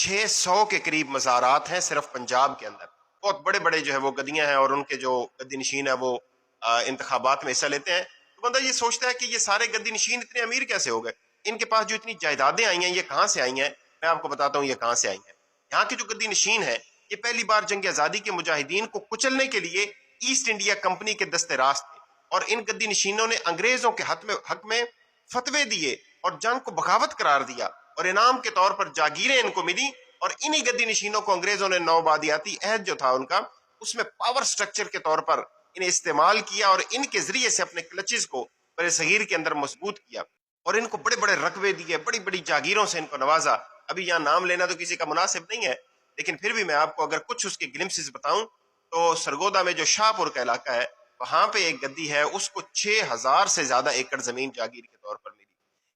600 کے قریب مزارات ہیں صرف پنجاب کے اندر. بہت بڑے بڑے جو ہے وہ گدیاں ہیں اور ان کے جو گدی نشین ہیں وہ انتخابات میں حصہ لیتے ہیں. تو بندہ یہ سوچتا ہے کہ یہ سارے گدی نشین اتنے امیر کیسے ہو گئے؟ ان کے پاس جو اتنی جائیدادیں آئی ہیں یہ کہاں سے آئی ہیں؟ میں آپ کو بتاتا ہوں یہ کہاں سے آئی ہیں. یہاں کے جو گدی نشین ہیں یہ پہلی بار جنگ آزادی کے مجاہدین کو کچلنے کے لیے ایسٹ انڈیا کمپنی کے دستے راست تھے، اور ان گدی نشینوں نے انگریزوں کے حق میں فتوے دیے اور جنگ کو بغاوت قرار دیا، اور انعام کے طور پر جاگیریں ان کو ملی. اور انہی گدی نشینوں کو انگریزوں نے نوآبادیاتی عہد جو تھا ان کا، اس میں پاور سٹرکچر کے طور پر انہیں استعمال کیا اور ان کے ذریعے سے اپنے کلچز کو بر صغیر کے اندر مضبوط کیا، اور ان کو بڑے بڑے رقبے دیے، بڑی بڑی جاگیروں سے ان کو نوازا. ابھی یہاں نام لینا تو کسی کا مناسب نہیں ہے، لیکن پھر بھی میں آپ کو اگر کچھ اس کے گلمسز بتاؤں تو سرگودا میں جو شاہ پور کا علاقہ ہے وہاں پہ ایک گدی ہے، اس کو 6000 سے زیادہ ایکڑ زمین جاگیر کے طور پر ملی.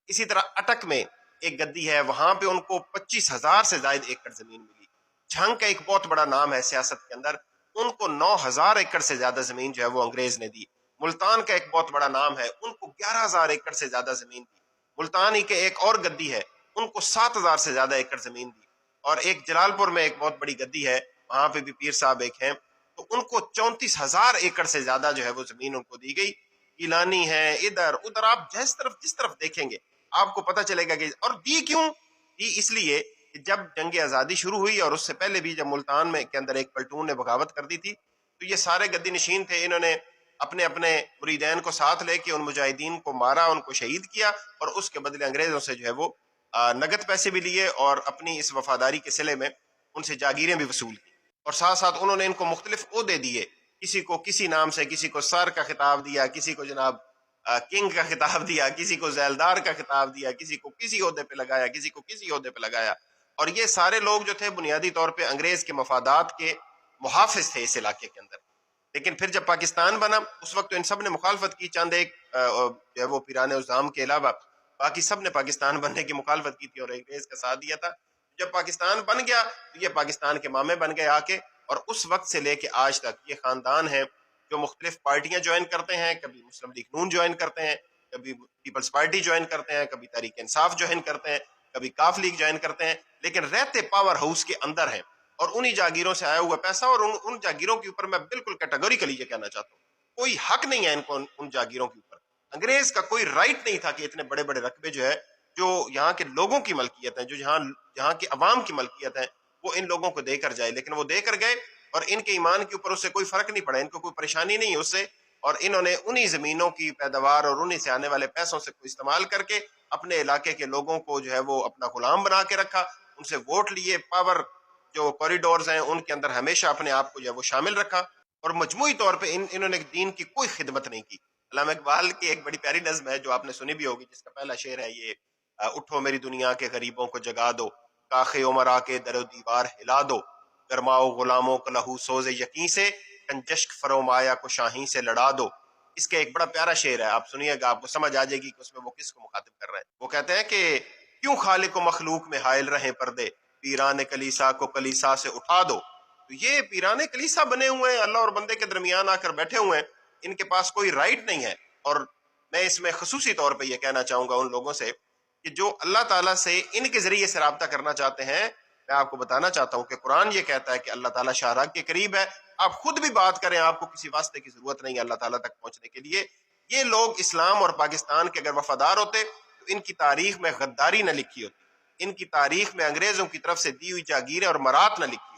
اسی طرح اٹک میں ایک گدی ہے، وہاں پہ ان کو 25,000 سے زائد ایکڑ زمین ملی. جھنگ کا ایک بہت بڑا نام ہے سیاست کے اندر، ان کو 9000 ایکڑ سے زیادہ زمین جو ہے وہ انگریز نے دی. ملتان کا ایک بہت بڑا نام ہے، ان کو 11,000 ایکڑ سے زیادہ زمین دی. ملتان ہی کے ایک اور گدی ہے، ان کو 7,000 سے زیادہ ایکڑ زمین دی. اور ایک جلال پور میں ایک بہت بڑی گدی ہے، وہاں پہ بھی پیر صاحب ایک ہیں، تو ان کو 34,000 ایکڑ سے زیادہ جو ہے وہ زمین ان کو دی گئی. گیلانی ہے، ادھر ادھر، آپ جس طرف دیکھیں گے آپ کو پتہ چلے گا کہ اور دی کیوں؟ دی اس لیے کہ جب جنگ آزادی شروع ہوئی اور اس سے پہلے بھی جب ملتان میں کے اندر ایک پلٹون نے بغاوت کر دی تھی، تو یہ سارے گدی نشین تھے، انہوں نے اپنے اپنے مریدین کو ساتھ لے کے ان مجاہدین کو مارا، ان کو شہید کیا، اور اس کے بدلے انگریزوں سے جو ہے وہ نگد پیسے بھی لیے اور اپنی اس وفاداری کے صلے میں ان سے جاگیریں بھی وصول کی. اور ساتھ ساتھ انہوں نے ان کو مختلف عہدے دیے، کسی کو کسی نام سے، کسی کو سر کا خطاب دیا، کسی کو جناب کنگ کا خطاب دیا، کسی کو ذیلدار کا خطاب دیا، کسی کو کسی عہدے پہ لگایا، کسی کو کسی عہدے پہ لگایا. اور یہ سارے لوگ جو تھے بنیادی طور پہ انگریز کے مفادات کے محافظ تھے اس علاقے کے اندر. لیکن پھر جب پاکستان بنا اس وقت تو ان سب نے مخالفت کی، چند ایک جو ہے وہ پیران الزام کے علاوہ باقی سب نے پاکستان بننے کی مخالفت کی تھی اور انگریز کا ساتھ دیا تھا. جب پاکستان بن گیا تو یہ پاکستان کے مامے بن گئے آ کے، اور اس وقت سے لے کے آج تک یہ خاندان ہیں جو مختلف پارٹیاں جوائن کرتے ہیں. کبھی مسلم لیگ نون جوائن کرتے ہیں، کبھی پیپلز پارٹی جوائن کرتے ہیں، کبھی تحریک انصاف جوائن کرتے ہیں، کبھی کاف لیگ جوائن کرتے ہیں، لیکن رہتے پاور ہاؤس کے اندر ہیں اور انہی جاگیروں سے آیا ہوا پیسہ. اور ان جاگیروں کے اوپر میں بالکل کیٹیگوریکلی یہ کہنا چاہتا ہوں کوئی حق نہیں ہے ان کو ان جاگیروں کے اوپر. انگریز کا کوئی رائٹ نہیں تھا کہ اتنے بڑے بڑے رقبے جو ہے جو یہاں کے لوگوں کی ملکیت ہیں، جو جہاں کے عوام کی ملکیت ہیں، وہ ان لوگوں کو دے کر جائے. لیکن وہ دے کر گئے اور ان کے ایمان کے اوپر اس سے کوئی فرق نہیں پڑا، ان کو کوئی پریشانی نہیں ہے اس سے. اور انہوں نے انہی زمینوں کی پیداوار اور انہی سے آنے والے پیسوں سے استعمال کر کے اپنے علاقے کے لوگوں کو جو ہے وہ اپنا غلام بنا کے رکھا، ان سے ووٹ لیے، پاور جو کوریڈورز ہیں ان کے اندر ہمیشہ اپنے آپ کو جو ہے وہ شامل رکھا، اور مجموعی طور پہ انہوں نے دین کی کوئی خدمت نہیں کی. علامہ اقبال کی ایک بڑی پیاری نظم ہے جو آپ نے سنی بھی ہوگی، جس کا پہلا شعر ہے یہ: اٹھو میری دنیا کے غریبوں کو جگا دو، کاخ عمر آ کے در و دیوار ہلا دو، گرماؤ غلاموں کو لہو سوز یقین سے، کنجشک فرومایا کو شاہین سے لڑا دو. اس کا ایک بڑا پیارا شعر ہے، آپ سنیے گا آپ کو سمجھ آ جائے گی کہ اس میں وہ کس کو مخاطب کر رہے ہیں. وہ کہتے ہیں کہ کیوں خالق و مخلوق میں حائل رہیں پردے، پیران کلیسا کو کلیسا سے اٹھا دو. تو یہ پیران کلیسا بنے ہوئے ہیں، اللہ اور بندے کے درمیان آ کر بیٹھے ہوئے ہیں، ان کے پاس کوئی رائٹ نہیں ہے. اور میں اس میں خصوصی طور پہ یہ کہنا چاہوں گا ان لوگوں سے کہ جو اللہ تعالیٰ سے ان کے ذریعے سے رابطہ کرنا چاہتے ہیں، میں آپ کو بتانا چاہتا ہوں کہ قرآن یہ کہتا ہے کہ اللہ تعالیٰ شاہراہ کے قریب ہے. آپ خود بھی بات کریں، آپ کو کسی واسطے کی ضرورت نہیں ہے اللہ تعالیٰ تک پہنچنے کے لیے. یہ لوگ اسلام اور پاکستان کے اگر وفادار ہوتے تو ان کی تاریخ میں غداری نہ لکھی ہوتی، ان کی تاریخ میں انگریزوں کی طرف سے دی ہوئی جاگیریں اور مرات نہ لکھی ہوتی.